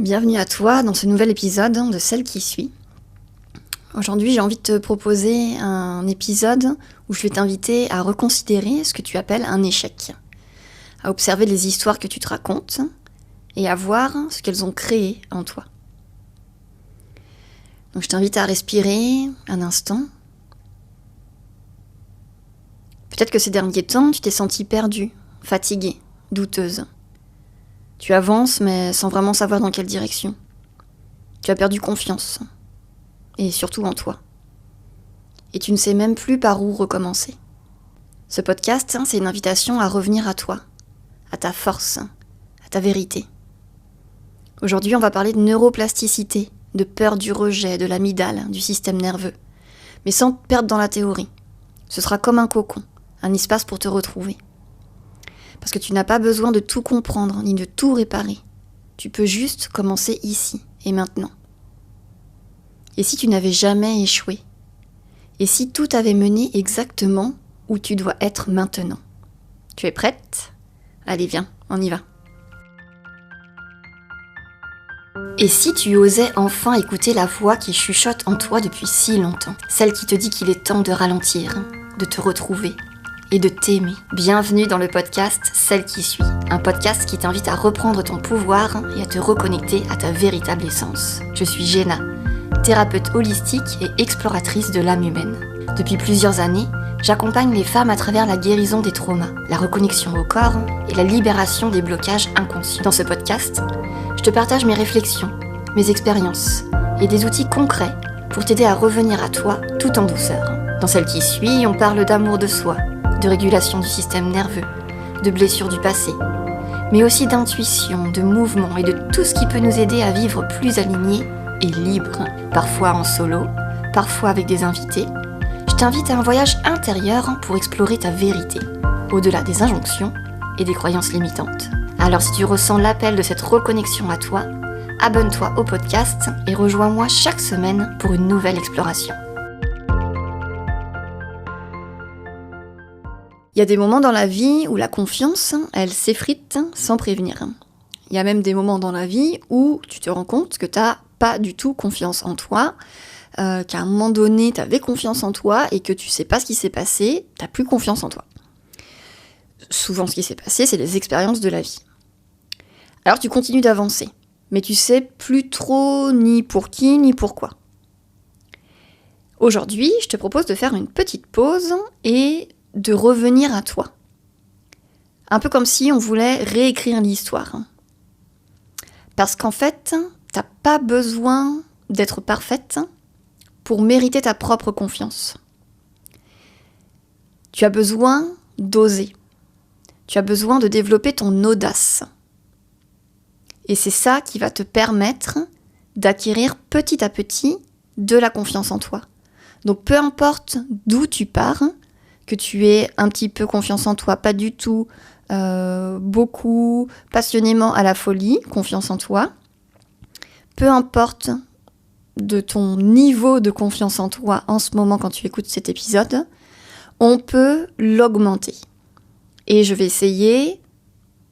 Bienvenue à toi dans ce nouvel épisode de Celle qui suit. Aujourd'hui, j'ai envie de te proposer un épisode où je vais t'inviter à reconsidérer ce que tu appelles un échec, à observer les histoires que tu te racontes et à voir ce qu'elles ont créé en toi. Donc je t'invite à respirer un instant. Peut-être que ces derniers temps, tu t'es sentie perdue, fatiguée, douteuse. Tu avances, mais sans vraiment savoir dans quelle direction. Tu as perdu confiance. Et surtout en toi. Et tu ne sais même plus par où recommencer. Ce podcast, c'est une invitation à revenir à toi, à ta force, à ta vérité. Aujourd'hui, on va parler de neuroplasticité, de peur du rejet, de l'amygdale, du système nerveux. Mais sans te perdre dans la théorie. Ce sera comme un cocon, un espace pour te retrouver. Parce que tu n'as pas besoin de tout comprendre, ni de tout réparer. Tu peux juste commencer ici et maintenant. Et si tu n'avais jamais échoué? Et si tout avait mené exactement où tu dois être maintenant? Tu es prête? Allez, viens, on y va. Et si tu osais enfin écouter la voix qui chuchote en toi depuis si longtemps, celle qui te dit qu'il est temps de ralentir, de te retrouver et de t'aimer. Bienvenue dans le podcast Celle qui suit, un podcast qui t'invite à reprendre ton pouvoir et à te reconnecter à ta véritable essence. Je suis Jenna, thérapeute holistique et exploratrice de l'âme humaine. Depuis plusieurs années, j'accompagne les femmes à travers la guérison des traumas, la reconnexion au corps et la libération des blocages inconscients. Dans ce podcast, je te partage mes réflexions, mes expériences et des outils concrets pour t'aider à revenir à toi tout en douceur. Dans Celle qui suit, on parle d'amour de soi, de régulation du système nerveux, de blessures du passé, mais aussi d'intuition, de mouvement et de tout ce qui peut nous aider à vivre plus alignés et libres, parfois en solo, parfois avec des invités. Je t'invite à un voyage intérieur pour explorer ta vérité, au-delà des injonctions et des croyances limitantes. Alors si tu ressens l'appel de cette reconnexion à toi, abonne-toi au podcast et rejoins-moi chaque semaine pour une nouvelle exploration. Il y a des moments dans la vie où la confiance, elle s'effrite sans prévenir. Il y a même des moments dans la vie où tu te rends compte que tu n'as pas du tout confiance en toi, qu'à un moment donné, tu avais confiance en toi et que tu sais pas ce qui s'est passé, tu n'as plus confiance en toi. Souvent, ce qui s'est passé, c'est les expériences de la vie. Alors, tu continues d'avancer, mais tu sais plus trop ni pour qui ni pourquoi. Aujourd'hui, je te propose de faire une petite pause et de revenir à toi. Un peu comme si on voulait réécrire l'histoire. Parce qu'en fait, t'as pas besoin d'être parfaite pour mériter ta propre confiance. Tu as besoin d'oser. Tu as besoin de développer ton audace. Et c'est ça qui va te permettre d'acquérir petit à petit de la confiance en toi. Donc peu importe d'où tu pars, que tu aies un petit peu confiance en toi, pas du tout, beaucoup, passionnément à la folie, confiance en toi. Peu importe de ton niveau de confiance en toi en ce moment quand tu écoutes cet épisode, on peut l'augmenter. Et je vais essayer,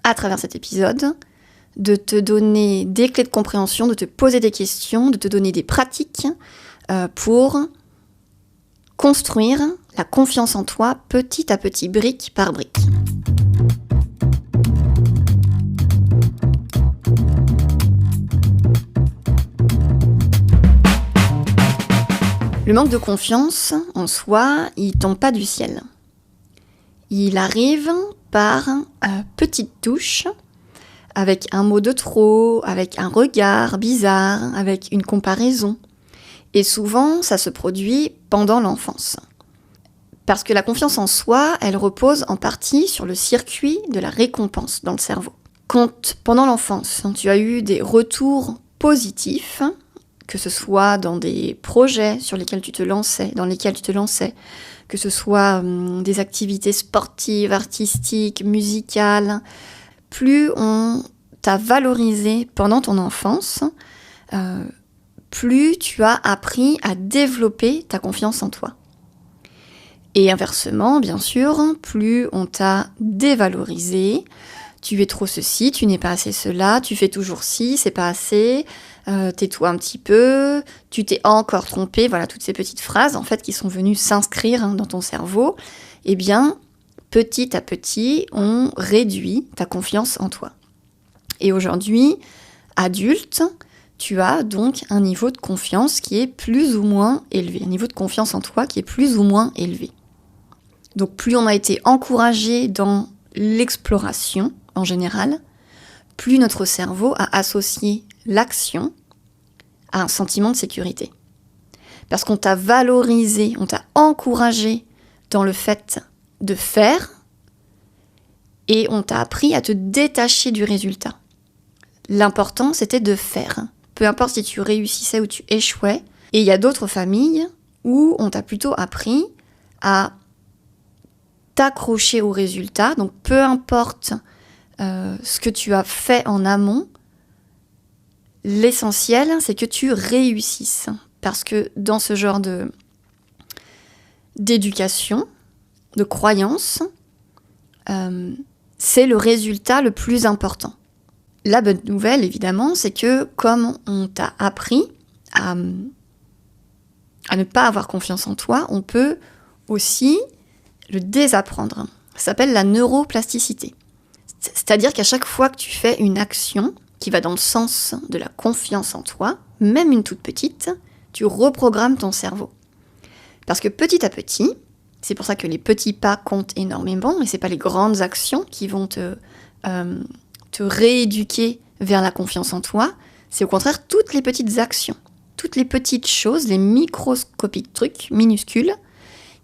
à travers cet épisode, de te donner des clés de compréhension, de te poser des questions, de te donner des pratiques pour construire la confiance en toi petit à petit, brique par brique. Le manque de confiance en soi, il tombe pas du ciel. Il arrive par petites touches, avec un mot de trop, avec un regard bizarre, avec une comparaison. Et souvent, ça se produit pendant l'enfance. Parce que la confiance en soi, elle repose en partie sur le circuit de la récompense dans le cerveau. Quand, pendant l'enfance, tu as eu des retours positifs, que ce soit dans des projets sur lesquels tu te lançais, que ce soit des activités sportives, artistiques, musicales, plus on t'a valorisé pendant ton enfance, plus tu as appris à développer ta confiance en toi. Et inversement, bien sûr, plus on t'a dévalorisé, tu es trop ceci, tu n'es pas assez cela, tu fais toujours ci, c'est pas assez, tais-toi un petit peu, tu t'es encore trompé, voilà, toutes ces petites phrases en fait qui sont venues s'inscrire dans ton cerveau, eh bien, petit à petit, on réduit ta confiance en toi. Et aujourd'hui, adulte, tu as donc un niveau de confiance qui est plus ou moins élevé, un niveau de confiance en toi qui est plus ou moins élevé. Donc plus on a été encouragé dans l'exploration en général, plus notre cerveau a associé l'action à un sentiment de sécurité. Parce qu'on t'a valorisé, on t'a encouragé dans le fait de faire et on t'a appris à te détacher du résultat. L'important, c'était de faire. Peu importe si tu réussissais ou tu échouais. Et il y a d'autres familles où on t'a plutôt appris à t'accrocher au résultat. Donc peu importe ce que tu as fait en amont, l'essentiel, c'est que tu réussisses. Parce que dans ce genre d'éducation, de croyance, c'est le résultat le plus important. La bonne nouvelle, évidemment, c'est que comme on t'a appris à ne pas avoir confiance en toi, on peut aussi le désapprendre. Ça s'appelle la neuroplasticité. C'est-à-dire qu'à chaque fois que tu fais une action qui va dans le sens de la confiance en toi, même une toute petite, tu reprogrammes ton cerveau. Parce que petit à petit, c'est pour ça que les petits pas comptent énormément, et c'est pas les grandes actions qui vont te rééduquer vers la confiance en toi, c'est au contraire toutes les petites actions, toutes les petites choses, les microscopiques trucs minuscules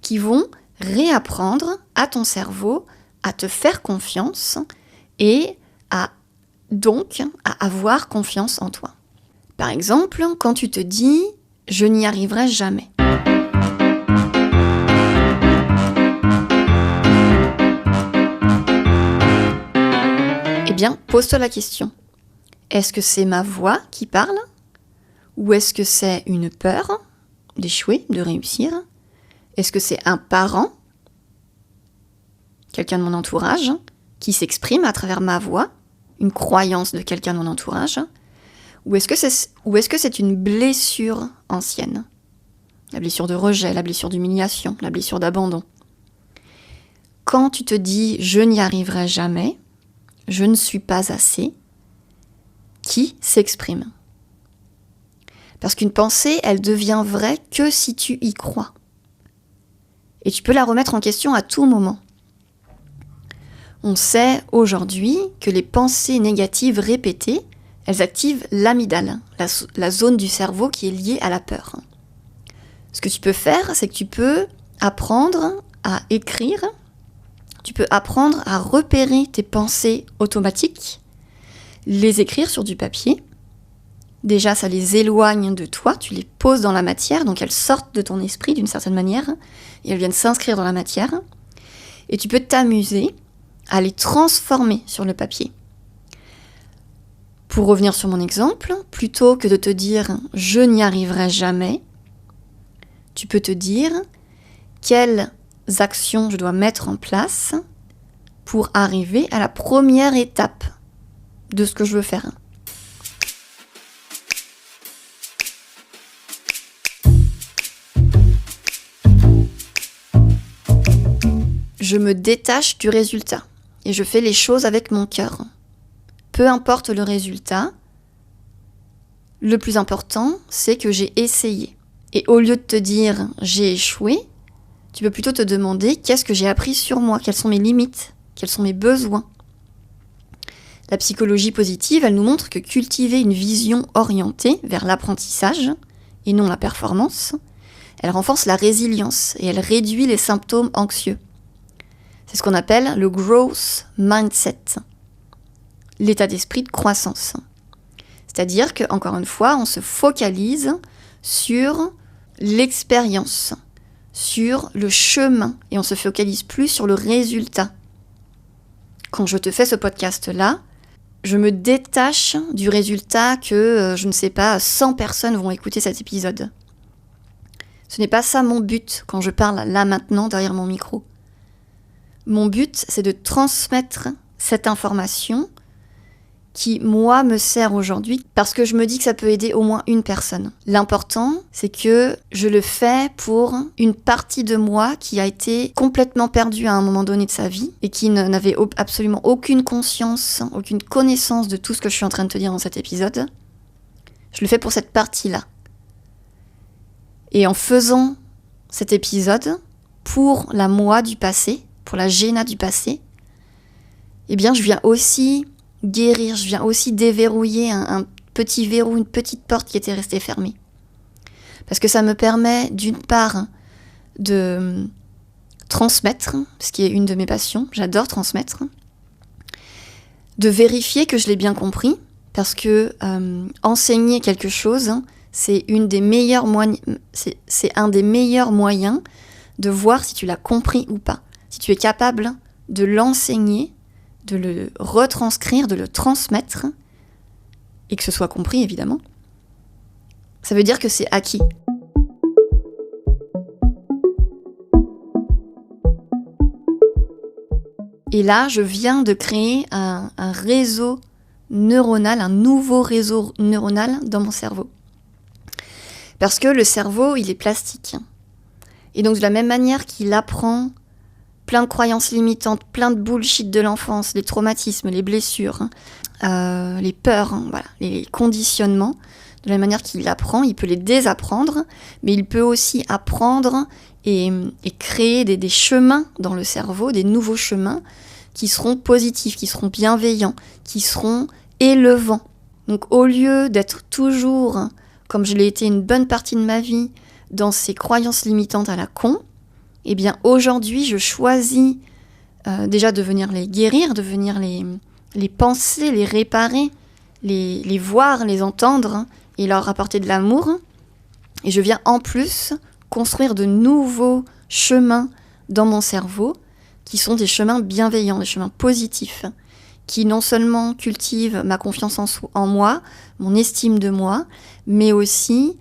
qui vont réapprendre à ton cerveau à te faire confiance et donc à avoir confiance en toi. Par exemple, quand tu te dis « je n'y arriverai jamais ». Eh bien, pose-toi la question. Est-ce que c'est ma voix qui parle ? Ou est-ce que c'est une peur d'échouer, de réussir ? Est-ce que c'est un parent, quelqu'un de mon entourage, qui s'exprime à travers ma voix, une croyance de quelqu'un de mon entourage ? Ou est-ce que c'est une blessure ancienne ? La blessure de rejet, la blessure d'humiliation, la blessure d'abandon. Quand tu te dis « je n'y arriverai jamais », je ne suis pas assez, qui s'exprime. Parce qu'une pensée, elle devient vraie que si tu y crois. Et tu peux la remettre en question à tout moment. On sait aujourd'hui que les pensées négatives répétées, elles activent l'amygdale, la zone du cerveau qui est liée à la peur. Ce que tu peux faire, c'est que tu peux apprendre à écrire. Tu peux apprendre à repérer tes pensées automatiques, les écrire sur du papier. Déjà, ça les éloigne de toi, tu les poses dans la matière, donc elles sortent de ton esprit d'une certaine manière, et elles viennent s'inscrire dans la matière. Et tu peux t'amuser à les transformer sur le papier. Pour revenir sur mon exemple, plutôt que de te dire « je n'y arriverai jamais », tu peux te dire « quelles actions je dois mettre en place pour arriver à la première étape de ce que je veux faire. » Je me détache du résultat et je fais les choses avec mon cœur. Peu importe le résultat, le plus important, c'est que j'ai essayé. Et au lieu de te dire « j'ai échoué », tu peux plutôt te demander qu'est-ce que j'ai appris sur moi, quelles sont mes limites, quels sont mes besoins. La psychologie positive, elle nous montre que cultiver une vision orientée vers l'apprentissage et non la performance, elle renforce la résilience et elle réduit les symptômes anxieux. C'est ce qu'on appelle le growth mindset, l'état d'esprit de croissance. C'est-à-dire que, encore une fois, on se focalise sur l'expérience, sur le chemin, et on se focalise plus sur le résultat. Quand je te fais ce podcast-là, je me détache du résultat que, 100 personnes vont écouter cet épisode. Ce n'est pas ça mon but quand je parle là maintenant derrière mon micro. Mon but, c'est de transmettre cette information qui, moi, me sert aujourd'hui parce que je me dis que ça peut aider au moins une personne. L'important, c'est que je le fais pour une partie de moi qui a été complètement perdue à un moment donné de sa vie et qui n'avait absolument aucune conscience, aucune connaissance de tout ce que je suis en train de te dire dans cet épisode. Je le fais pour cette partie-là. Et en faisant cet épisode pour la moi du passé, pour la Géna du passé, eh bien, je viens aussi guérir, je viens aussi déverrouiller un petit verrou, une petite porte qui était restée fermée. Parce que ça me permet, d'une part, de transmettre, ce qui est une de mes passions, j'adore transmettre, de vérifier que je l'ai bien compris, parce que enseigner quelque chose, c'est un des meilleurs moyens de voir si tu l'as compris ou pas. Si tu es capable de l'enseigner, de le retranscrire, de le transmettre, et que ce soit compris, évidemment, ça veut dire que c'est acquis. Et là, je viens de créer un réseau neuronal, un nouveau réseau neuronal dans mon cerveau. Parce que le cerveau, il est plastique. Et donc, de la même manière qu'il apprend plein de croyances limitantes, plein de bullshit de l'enfance, les traumatismes, les blessures, les peurs, voilà, les conditionnements. De la même manière qu'il apprend, il peut les désapprendre, mais il peut aussi apprendre et créer des chemins dans le cerveau, des nouveaux chemins qui seront positifs, qui seront bienveillants, qui seront élevants. Donc au lieu d'être toujours, comme je l'ai été une bonne partie de ma vie, dans ces croyances limitantes à la con, eh bien aujourd'hui je choisis déjà de venir les guérir, de venir les penser, les réparer, les voir, les entendre et leur apporter de l'amour. Et je viens en plus construire de nouveaux chemins dans mon cerveau qui sont des chemins bienveillants, des chemins positifs, qui non seulement cultivent ma confiance en moi, mon estime de moi, mais aussi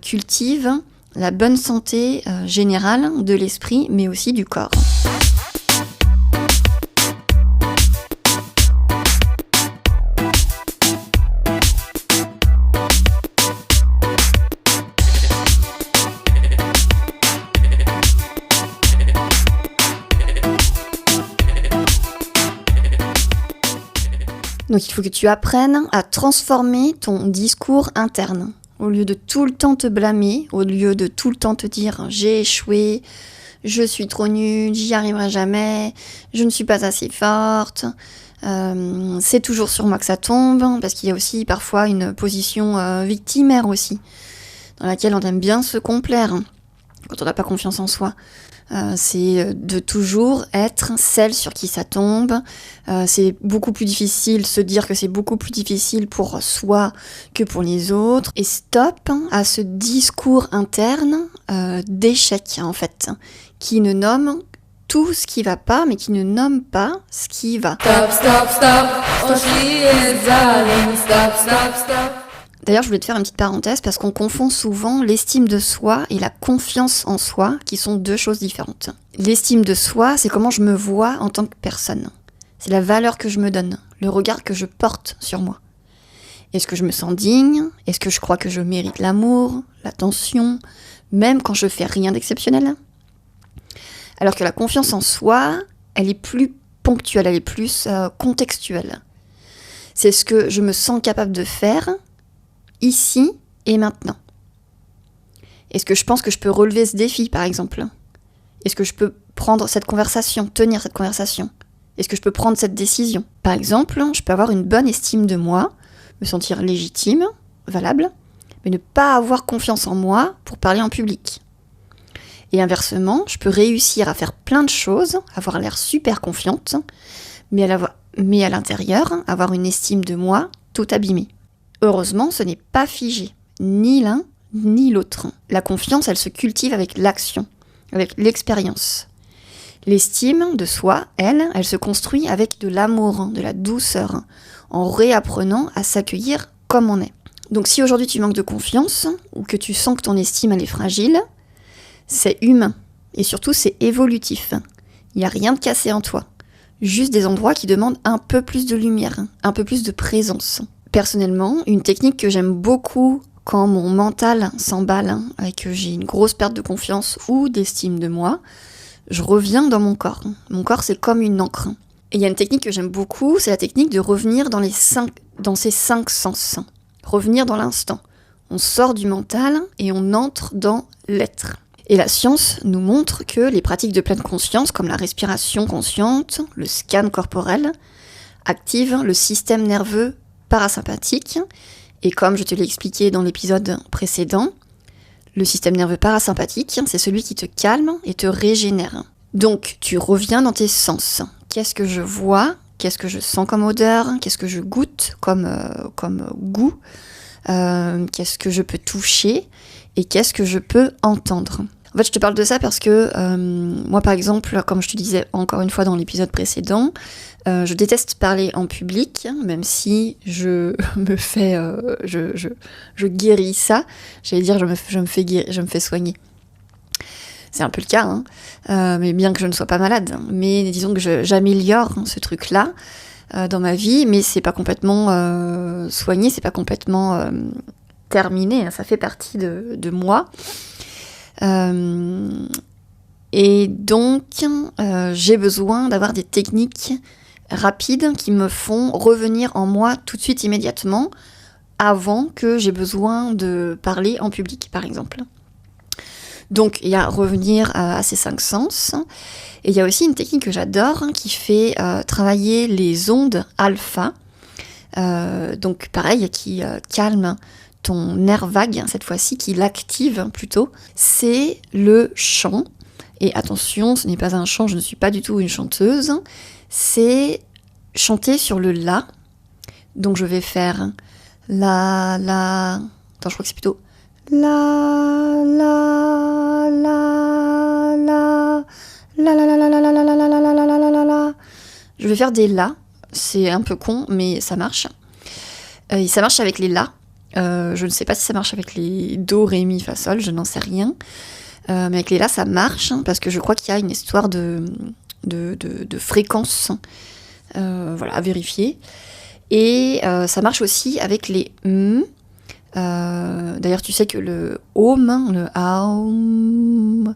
cultivent la bonne santé générale de l'esprit, mais aussi du corps. Donc il faut que tu apprennes à transformer ton discours interne. Au lieu de tout le temps te blâmer, au lieu de tout le temps te dire « j'ai échoué, je suis trop nulle, j'y arriverai jamais, je ne suis pas assez forte, c'est toujours sur moi que ça tombe », parce qu'il y a aussi parfois une position victimaire aussi, dans laquelle on aime bien se complaire quand on n'a pas confiance en soi. C'est de toujours être celle sur qui ça tombe. C'est beaucoup plus difficile, se dire que c'est beaucoup plus difficile pour soi que pour les autres. Et stop à ce discours interne d'échec, en fait, qui ne nomme tout ce qui va pas, mais qui ne nomme pas ce qui va. Stop, stop, stop, stop, stop, stop. D'ailleurs, je voulais te faire une petite parenthèse parce qu'on confond souvent l'estime de soi et la confiance en soi, qui sont deux choses différentes. L'estime de soi, c'est comment je me vois en tant que personne. C'est la valeur que je me donne, le regard que je porte sur moi. Est-ce que je me sens digne ? Est-ce que je crois que je mérite l'amour, l'attention, même quand je fais rien d'exceptionnel ? Alors que la confiance en soi, elle est plus ponctuelle, elle est plus contextuelle. C'est ce que je me sens capable de faire ici et maintenant. Est-ce que je pense que je peux relever ce défi, par exemple ? Est-ce que je peux prendre cette conversation, tenir cette conversation ? Est-ce que je peux prendre cette décision ? Par exemple, je peux avoir une bonne estime de moi, me sentir légitime, valable, mais ne pas avoir confiance en moi pour parler en public. Et inversement, je peux réussir à faire plein de choses, avoir l'air super confiante, mais à l'intérieur, avoir une estime de moi tout abîmée. Heureusement, ce n'est pas figé, ni l'un ni l'autre. La confiance, elle se cultive avec l'action, avec l'expérience. L'estime de soi, elle se construit avec de l'amour, de la douceur, en réapprenant à s'accueillir comme on est. Donc si aujourd'hui tu manques de confiance, ou que tu sens que ton estime elle est fragile, c'est humain, et surtout c'est évolutif. Il n'y a rien de cassé en toi. juste des endroits qui demandent un peu plus de lumière, un peu plus de présence. Personnellement, une technique que j'aime beaucoup quand mon mental s'emballe et que j'ai une grosse perte de confiance ou d'estime de moi, je reviens dans mon corps. Mon corps, c'est comme une encre. Et il y a une technique que j'aime beaucoup, c'est la technique de revenir dans ces 5 sens. Revenir dans l'instant. On sort du mental et on entre dans l'être. Et la science nous montre que les pratiques de pleine conscience, comme la respiration consciente, le scan corporel, activent le système nerveux parasympathique. Et comme je te l'ai expliqué dans l'épisode précédent, le système nerveux parasympathique, c'est celui qui te calme et te régénère. Donc, tu reviens dans tes sens. Qu'est-ce que je vois ? Qu'est-ce que je sens comme odeur ? Qu'est-ce que je goûte comme goût ? Qu'est-ce que je peux toucher ? Et qu'est-ce que je peux entendre ? En fait, je te parle de ça parce que moi, par exemple, comme je te disais encore une fois dans l'épisode précédent, je déteste parler en public, même si je me fais, je guéris ça. J'allais dire, je me fais soigner. C'est un peu le cas, mais bien que je ne sois pas malade. Mais disons que j'améliore ce truc-là dans ma vie, mais c'est pas complètement soigné, c'est pas complètement terminé. Ça fait partie de moi. Et donc, j'ai besoin d'avoir des techniques rapides qui me font revenir en moi tout de suite, immédiatement, avant que j'ai besoin de parler en public, par exemple. Donc, il y a revenir à ces 5 sens. Et il y a aussi une technique que j'adore qui fait travailler les ondes alpha. Donc, pareil, qui calme ton nerf vague, cette fois-ci, qui l'active plutôt. C'est le chant. Et attention, ce n'est pas un chant, je ne suis pas du tout une chanteuse. C'est chanter sur le la. Donc, je vais faire la. Attends, je crois que c'est plutôt la. Je vais faire des la. C'est un peu con, mais ça marche. Et ça marche avec les la. Je ne sais pas si ça marche avec les do, ré, mi, fa, sol, je n'en sais rien. Mais avec les la, ça marche, parce que je crois qu'il y a une histoire de fréquence. Voilà, à vérifier. Et ça marche aussi avec les m. D'ailleurs, tu sais que le home, le aum,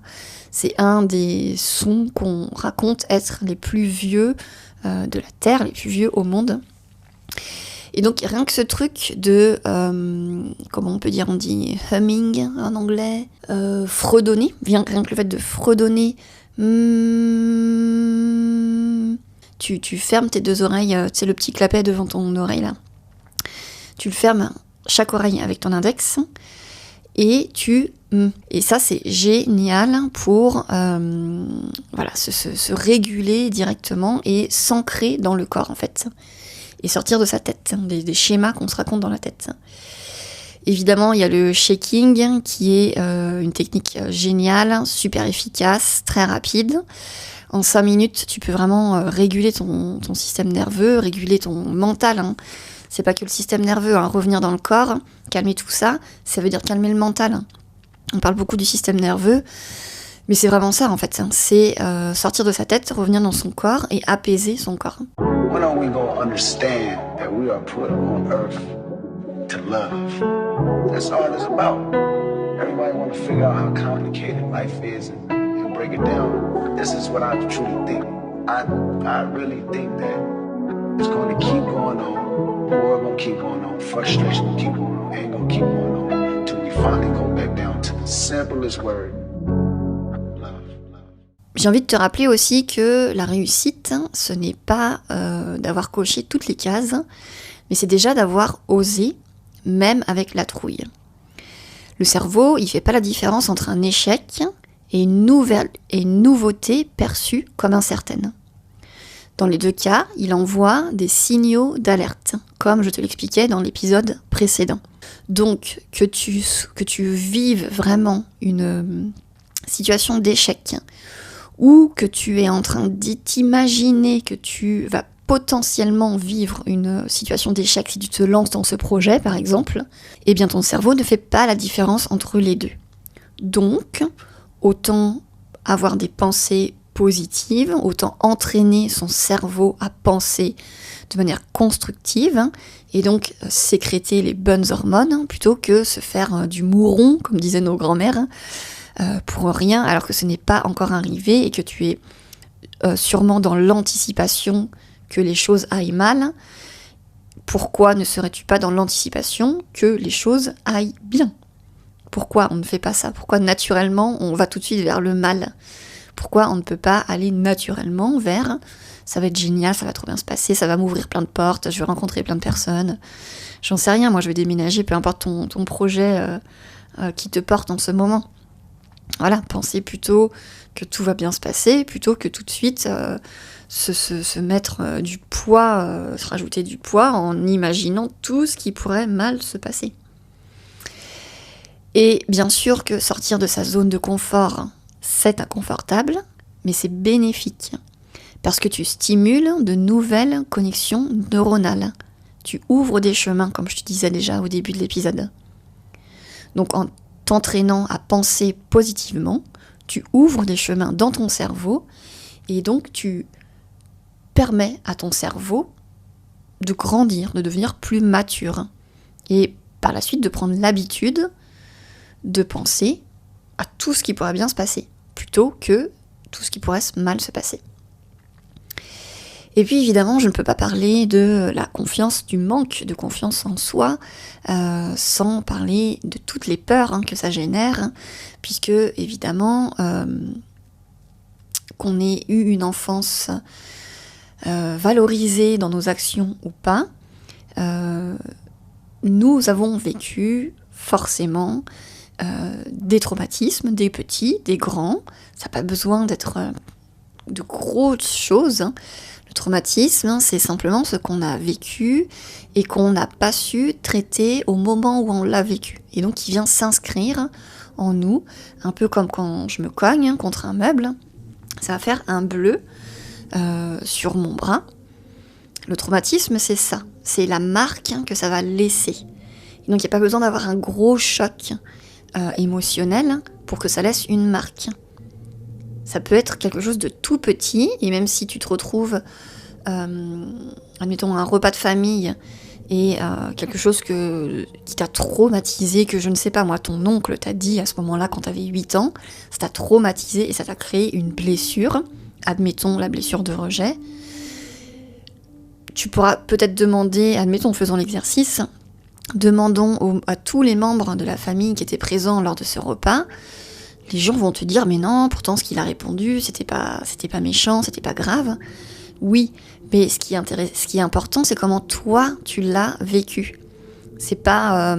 c'est un des sons qu'on raconte être les plus vieux de la Terre, les plus vieux au monde. Et donc, rien que ce truc de, comment on peut dire, on dit humming en anglais, fredonner, rien que le fait de fredonner, tu fermes tes 2 oreilles, tu sais, le petit clapet devant ton oreille là. Tu le fermes chaque oreille avec ton index et et ça, c'est génial pour voilà, se réguler directement et s'ancrer dans le corps, en fait. Et sortir de sa tête, des schémas qu'on se raconte dans la tête. Évidemment, il y a le shaking, qui est une technique géniale, super efficace, très rapide. En 5 minutes, tu peux vraiment réguler ton système nerveux, réguler ton mental. C'est pas que le système nerveux, revenir dans le corps, calmer tout ça, ça veut dire calmer le mental. On parle beaucoup du système nerveux, mais c'est vraiment ça en fait. C'est sortir de sa tête, revenir dans son corps et apaiser son corps. When are we gonna understand that we are put on earth to love? That's all it's about. Everybody wanna figure out how complicated life is and break it down. This is what I truly think. I really think that it's gonna keep going on. War gonna keep going on. Frustration gonna keep going on. Anger gonna keep going on. Until we finally go back down to the simplest word. J'ai envie de te rappeler aussi que la réussite, ce n'est pas d'avoir coché toutes les cases, mais c'est déjà d'avoir osé, même avec la trouille. Le cerveau, il fait pas la différence entre un échec et une nouveauté perçue comme incertaine. Dans les 2 cas, il envoie des signaux d'alerte, comme je te l'expliquais dans l'épisode précédent. Donc, que tu vives vraiment une situation d'échec, ou que tu es en train de t'imaginer que tu vas potentiellement vivre une situation d'échec si tu te lances dans ce projet, par exemple, eh bien ton cerveau ne fait pas la différence entre les 2. Donc, autant avoir des pensées positive, autant entraîner son cerveau à penser de manière constructive, et donc sécréter les bonnes hormones, plutôt que se faire du mouron, comme disaient nos grands-mères, pour rien, alors que ce n'est pas encore arrivé, et que tu es sûrement dans l'anticipation que les choses aillent mal. Pourquoi ne serais-tu pas dans l'anticipation que les choses aillent bien ? Pourquoi on ne fait pas ça ? Pourquoi naturellement on va tout de suite vers le mal ? Pourquoi on ne peut pas aller naturellement vers « ça va être génial, ça va trop bien se passer, ça va m'ouvrir plein de portes, je vais rencontrer plein de personnes ». J'en sais rien, moi je vais déménager, peu importe ton projet qui te porte en ce moment. Voilà, penser plutôt que tout va bien se passer, plutôt que tout de suite se mettre du poids, se rajouter du poids en imaginant tout ce qui pourrait mal se passer. Et bien sûr que sortir de sa zone de confort, c'est inconfortable, mais c'est bénéfique. Parce que tu stimules de nouvelles connexions neuronales. Tu ouvres des chemins, comme je te disais déjà au début de l'épisode. Donc en t'entraînant à penser positivement, tu ouvres des chemins dans ton cerveau, et donc tu permets à ton cerveau de grandir, de devenir plus mature. Et par la suite de prendre l'habitude de penser à tout ce qui pourrait bien se passer, plutôt que tout ce qui pourrait mal se passer. Et puis évidemment, je ne peux pas parler de la confiance, du manque de confiance en soi, sans parler de toutes les peurs que ça génère, puisque évidemment, qu'on ait eu une enfance valorisée dans nos actions ou pas, nous avons vécu forcément des traumatismes, des petits, des grands. Ça n'a pas besoin d'être de grosses choses. Le traumatisme, c'est simplement ce qu'on a vécu et qu'on n'a pas su traiter au moment où on l'a vécu. Et donc qui vient s'inscrire en nous, un peu comme quand je me cogne contre un meuble. Ça va faire un bleu sur mon bras. Le traumatisme, c'est ça. C'est la marque que ça va laisser. Et donc il n'y a pas besoin d'avoir un gros choc émotionnel pour que ça laisse une marque. Ça peut être quelque chose de tout petit, et même si tu te retrouves, admettons, un repas de famille, et quelque chose qui t'a traumatisé, que je ne sais pas, moi, ton oncle t'a dit à ce moment-là, quand t'avais 8 ans, ça t'a traumatisé et ça t'a créé une blessure, admettons la blessure de rejet. Tu pourras peut-être demander, admettons, faisons l'exercice, demandons à tous les membres de la famille qui étaient présents lors de ce repas. Les gens vont te dire, mais non, pourtant ce qu'il a répondu, c'était pas méchant, c'était pas grave. Oui, mais ce qui est important, c'est comment toi, tu l'as vécu. Ce n'est pas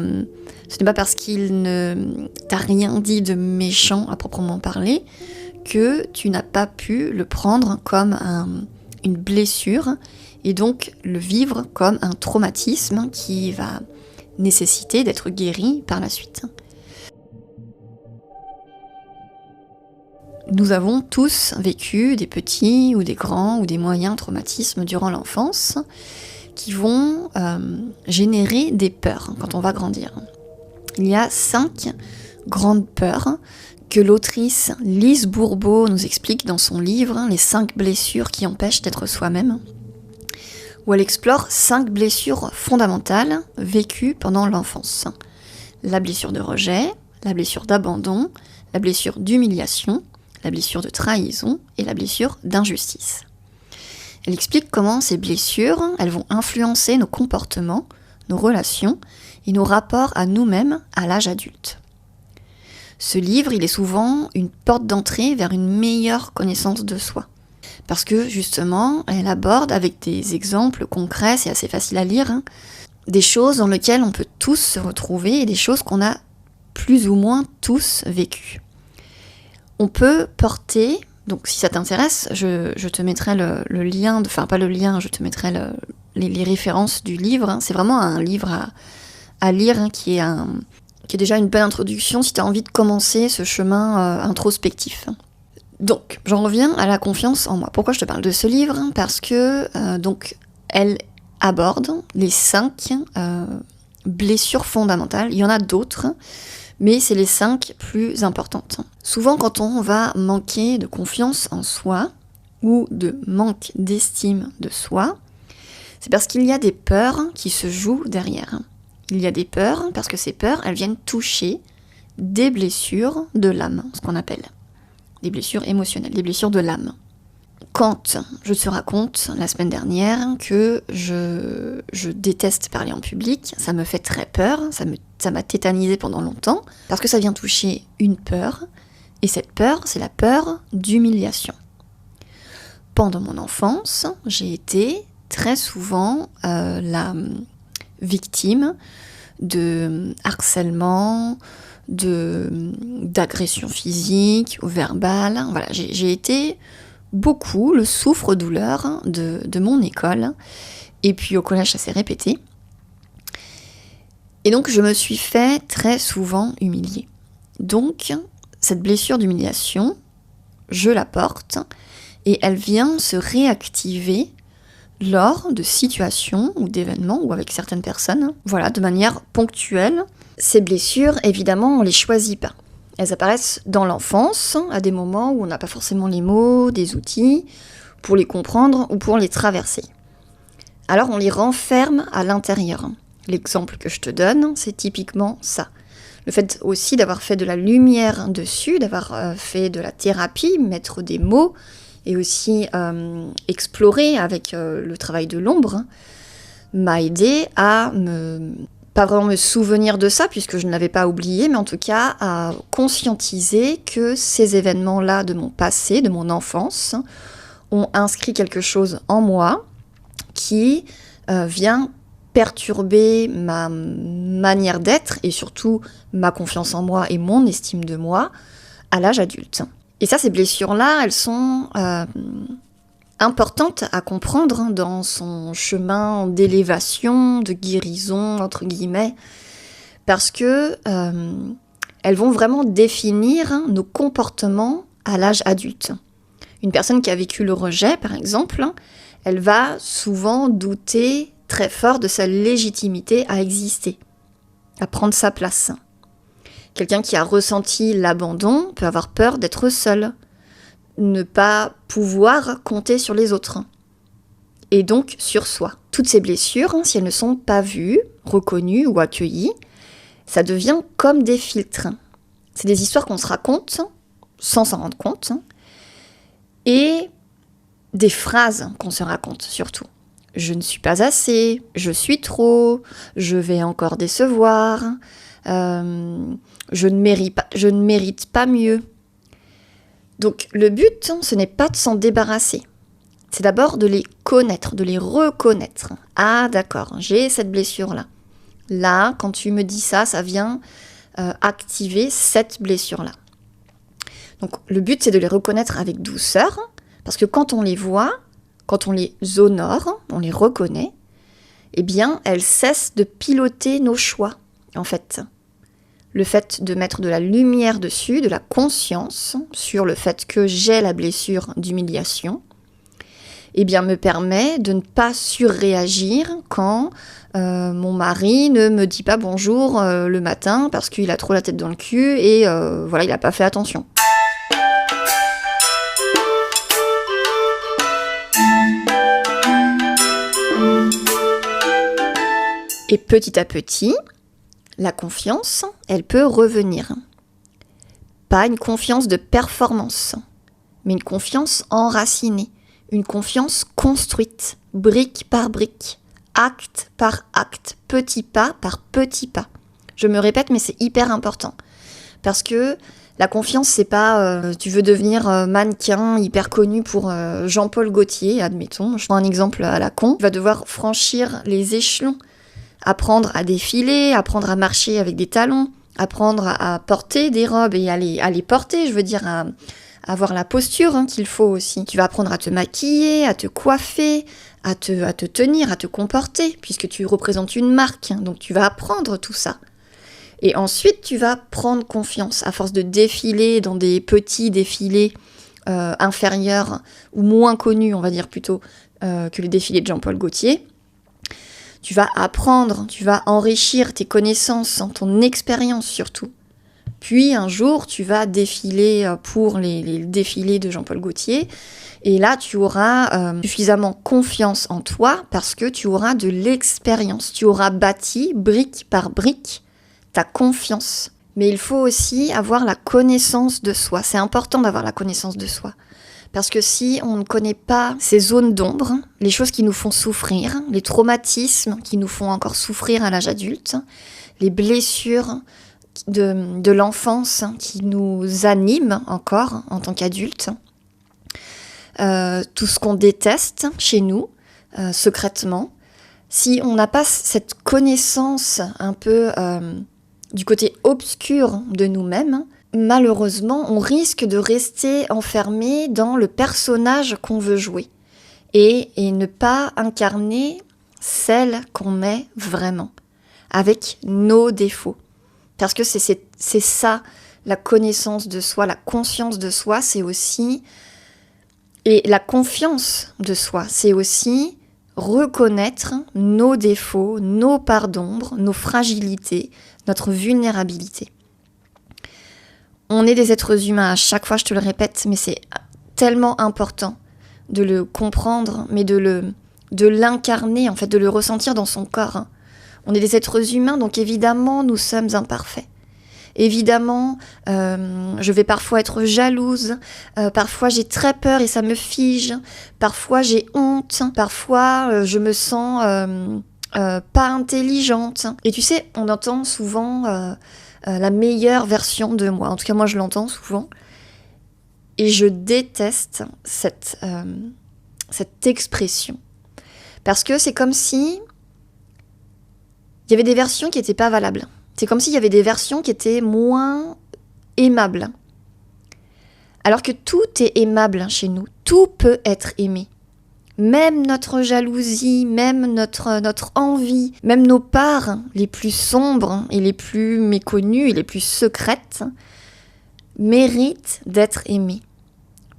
parce qu'il ne t'a rien dit de méchant à proprement parler que tu n'as pas pu le prendre comme une blessure et donc le vivre comme un traumatisme qui va nécessiter d'être guéri par la suite. Nous avons tous vécu des petits ou des grands ou des moyens traumatismes durant l'enfance qui vont générer des peurs quand on va grandir. Il y a 5 grandes peurs que l'autrice Lise Bourbeau nous explique dans son livre « Les 5 blessures qui empêchent d'être soi-même », où elle explore 5 blessures fondamentales vécues pendant l'enfance. La blessure de rejet, la blessure d'abandon, la blessure d'humiliation, la blessure de trahison et la blessure d'injustice. Elle explique comment ces blessures, elles vont influencer nos comportements, nos relations et nos rapports à nous-mêmes à l'âge adulte. Ce livre, il est souvent une porte d'entrée vers une meilleure connaissance de soi. Parce que justement, elle aborde avec des exemples concrets, c'est assez facile à lire, des choses dans lesquelles on peut tous se retrouver et des choses qu'on a plus ou moins tous vécues. On peut porter, donc si ça t'intéresse, je te mettrai le lien, enfin pas le lien, je te mettrai les références du livre. C'est vraiment un livre à lire qui est déjà une bonne introduction si tu as envie de commencer ce chemin introspectif. Donc, j'en reviens à la confiance en moi. Pourquoi je te parle de ce livre ? Parce que donc elle aborde les 5 blessures fondamentales. Il y en a d'autres, mais c'est les 5 plus importantes. Souvent, quand on va manquer de confiance en soi ou de manque d'estime de soi, c'est parce qu'il y a des peurs qui se jouent derrière. Il y a des peurs parce que ces peurs, elles viennent toucher des blessures de l'âme, ce qu'on appelle des blessures émotionnelles, des blessures de l'âme. Quand je te raconte la semaine dernière que je déteste parler en public, ça me fait très peur, ça m'a tétanisée pendant longtemps, parce que ça vient toucher une peur, et cette peur, c'est la peur d'humiliation. Pendant mon enfance, j'ai été très souvent la victime de harcèlement, d'agression physique ou verbale. Voilà, j'ai été beaucoup le souffre-douleur de mon école. Et puis au collège, ça s'est répété. Et donc, je me suis fait très souvent humilier. Donc, cette blessure d'humiliation, je la porte et elle vient se réactiver lors de situations ou d'événements ou avec certaines personnes, voilà, de manière ponctuelle. Ces blessures, évidemment, on ne les choisit pas. Elles apparaissent dans l'enfance, à des moments où on n'a pas forcément les mots, des outils, pour les comprendre ou pour les traverser. Alors on les renferme à l'intérieur. L'exemple que je te donne, c'est typiquement ça. Le fait aussi d'avoir fait de la lumière dessus, d'avoir fait de la thérapie, mettre des mots, et aussi explorer avec le travail de l'ombre, m'a aidé à pas vraiment me souvenir de ça, puisque je ne l'avais pas oublié, mais en tout cas à conscientiser que ces événements-là de mon passé, de mon enfance, ont inscrit quelque chose en moi qui vient perturber ma manière d'être et surtout ma confiance en moi et mon estime de moi à l'âge adulte. Et ça, ces blessures-là, elles sont importantes à comprendre dans son chemin d'élévation, de guérison, entre guillemets, parce que elles vont vraiment définir nos comportements à l'âge adulte. Une personne qui a vécu le rejet, par exemple, elle va souvent douter très fort de sa légitimité à exister, à prendre sa place. Quelqu'un qui a ressenti l'abandon peut avoir peur d'être seul, ne pas pouvoir compter sur les autres, et donc sur soi. Toutes ces blessures, si elles ne sont pas vues, reconnues ou accueillies, ça devient comme des filtres. C'est des histoires qu'on se raconte sans s'en rendre compte, et des phrases qu'on se raconte surtout. Je ne suis pas assez, je suis trop, je vais encore décevoir, je ne mérite pas mieux. Donc le but, ce n'est pas de s'en débarrasser. C'est d'abord de les connaître, de les reconnaître. Ah d'accord, j'ai cette blessure-là. Là, quand tu me dis ça, ça vient activer cette blessure-là. Donc le but, c'est de les reconnaître avec douceur, parce que quand on les voit, quand on les honore, on les reconnaît, eh bien, elles cessent de piloter nos choix, en fait. Le fait de mettre de la lumière dessus, de la conscience sur le fait que j'ai la blessure d'humiliation, eh bien, me permet de ne pas surréagir quand mon mari ne me dit pas bonjour le matin parce qu'il a trop la tête dans le cul et voilà, il n'a pas fait attention. Et petit à petit, la confiance, elle peut revenir. Pas une confiance de performance, mais une confiance enracinée, une confiance construite, brique par brique, acte par acte, petit pas par petit pas. Je me répète, mais c'est hyper important. Parce que la confiance, c'est pas tu veux devenir mannequin hyper connu pour Jean-Paul Gaultier, admettons. Je prends un exemple à la con. Tu vas devoir franchir les échelons. Apprendre à défiler, apprendre à marcher avec des talons, apprendre à porter des robes et à les porter, je veux dire, à avoir la posture qu'il faut aussi. Tu vas apprendre à te maquiller, à te coiffer, à te tenir, à te comporter, puisque tu représentes une marque, donc tu vas apprendre tout ça. Et ensuite, tu vas prendre confiance, à force de défiler dans des petits défilés inférieurs, ou moins connus, on va dire plutôt, que les défilés de Jean-Paul Gaultier. Tu vas apprendre, tu vas enrichir tes connaissances, ton expérience surtout. Puis un jour, tu vas défiler pour les défilés de Jean-Paul Gaultier. Et là, tu auras suffisamment confiance en toi parce que tu auras de l'expérience. Tu auras bâti, brique par brique, ta confiance. Mais il faut aussi avoir la connaissance de soi. C'est important d'avoir la connaissance de soi. Parce que si on ne connaît pas ces zones d'ombre, les choses qui nous font souffrir, les traumatismes qui nous font encore souffrir à l'âge adulte, les blessures de l'enfance qui nous animent encore en tant qu'adultes, tout ce qu'on déteste chez nous, secrètement, si on n'a pas cette connaissance un peu du côté obscur de nous-mêmes, malheureusement, on risque de rester enfermé dans le personnage qu'on veut jouer et ne pas incarner celle qu'on est vraiment, avec nos défauts. Parce que c'est ça, la connaissance de soi, la conscience de soi, c'est aussi... Et la confiance de soi, c'est aussi reconnaître nos défauts, nos parts d'ombre, nos fragilités, notre vulnérabilité. On est des êtres humains, à chaque fois je te le répète, mais c'est tellement important de le comprendre, mais de l'incarner, en fait, de le ressentir dans son corps. On est des êtres humains, donc évidemment, nous sommes imparfaits. Évidemment, je vais parfois être jalouse, parfois j'ai très peur et ça me fige, parfois j'ai honte, parfois je me sens pas intelligente. Et tu sais, on entend souvent la meilleure version de moi, en tout cas moi je l'entends souvent, et je déteste cette expression. Parce que c'est comme si il y avait des versions qui n'étaient pas valables. C'est comme s'il y avait des versions qui étaient moins aimables. Alors que tout est aimable chez nous. Tout peut être aimé. Même notre jalousie, même notre envie, même nos parts les plus sombres et les plus méconnues et les plus secrètes méritent d'être aimées.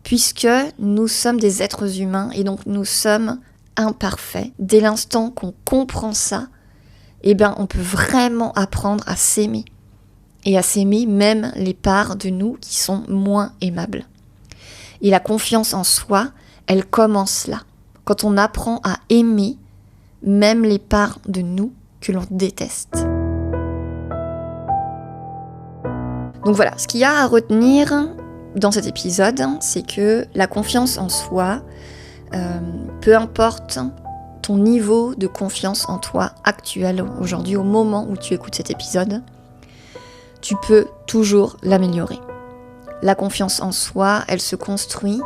Puisque nous sommes des êtres humains et donc nous sommes imparfaits. Dès l'instant qu'on comprend ça, eh bien, on peut vraiment apprendre à s'aimer. Et à s'aimer même les parts de nous qui sont moins aimables. Et la confiance en soi, elle commence là. Quand on apprend à aimer même les parts de nous que l'on déteste. Donc voilà, ce qu'il y a à retenir dans cet épisode, c'est que la confiance en soi, peu importe ton niveau de confiance en toi actuel aujourd'hui, au moment où tu écoutes cet épisode, tu peux toujours l'améliorer. La confiance en soi, elle se construit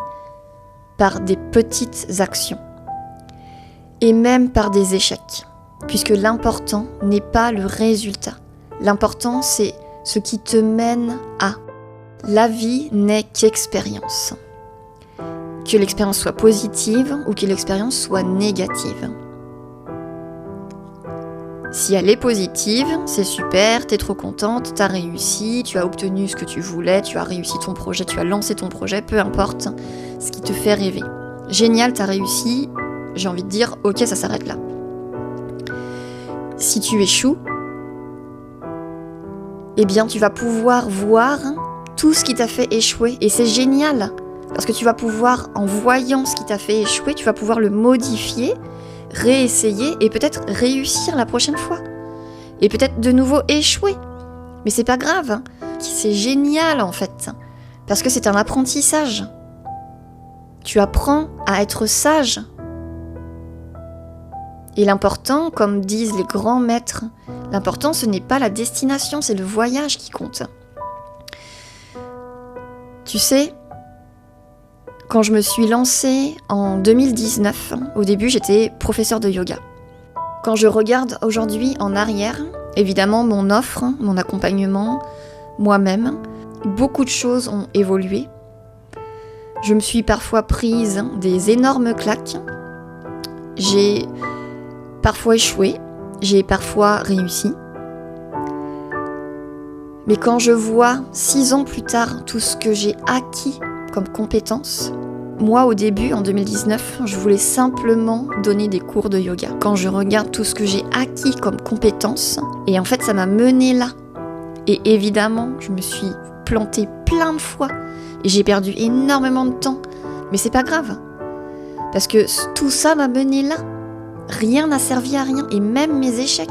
par des petites actions et même par des échecs, puisque l'important n'est pas le résultat. L'important, c'est ce qui te mène à. La vie n'est qu'expérience. Que l'expérience soit positive ou que l'expérience soit négative. Si elle est positive, c'est super, t'es trop contente, t'as réussi, tu as obtenu ce que tu voulais, tu as réussi ton projet, tu as lancé ton projet, peu importe ce qui te fait rêver. Génial, t'as réussi, j'ai envie de dire, ok, ça s'arrête là. Si tu échoues, eh bien tu vas pouvoir voir tout ce qui t'a fait échouer, et c'est génial. Parce que tu vas pouvoir, en voyant ce qui t'a fait échouer, tu vas pouvoir le modifier, réessayer et peut-être réussir la prochaine fois. Et peut-être de nouveau échouer. Mais c'est pas grave. C'est génial en fait. Parce que c'est un apprentissage. Tu apprends à être sage. Et l'important, comme disent les grands maîtres, l'important ce n'est pas la destination, c'est le voyage qui compte. Tu sais, quand je me suis lancée en 2019, au début j'étais professeure de yoga. Quand je regarde aujourd'hui en arrière, évidemment mon offre, mon accompagnement, moi-même, beaucoup de choses ont évolué. Je me suis parfois prise des énormes claques. J'ai parfois échoué, j'ai parfois réussi. Mais quand je vois 6 ans plus tard tout ce que j'ai acquis comme compétences, moi au début, en 2019, je voulais simplement donner des cours de yoga. Quand je regarde tout ce que j'ai acquis comme compétences, et en fait ça m'a menée là. Et évidemment, je me suis plantée plein de fois et j'ai perdu énormément de temps. Mais c'est pas grave, parce que tout ça m'a mené là. Rien n'a servi à rien, et même mes échecs.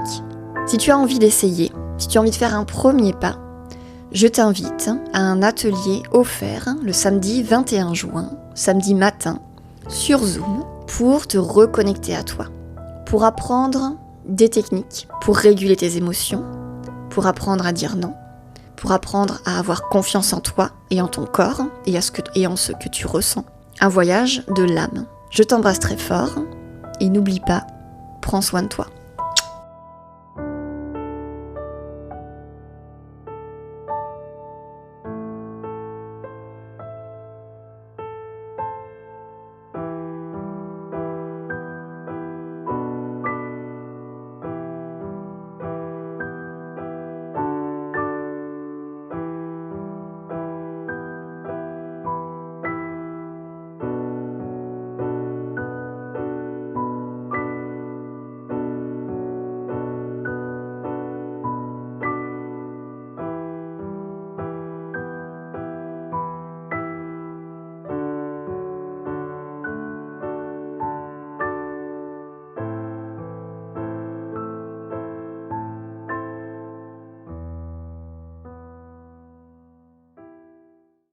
Si tu as envie d'essayer, si tu as envie de faire un premier pas, je t'invite à un atelier offert le samedi 21 juin, samedi matin, sur Zoom, pour te reconnecter à toi, pour apprendre des techniques, pour réguler tes émotions, pour apprendre à dire non, pour apprendre à avoir confiance en toi et en ton corps et en ce que tu ressens. Un voyage de l'âme. Je t'embrasse très fort et n'oublie pas, prends soin de toi.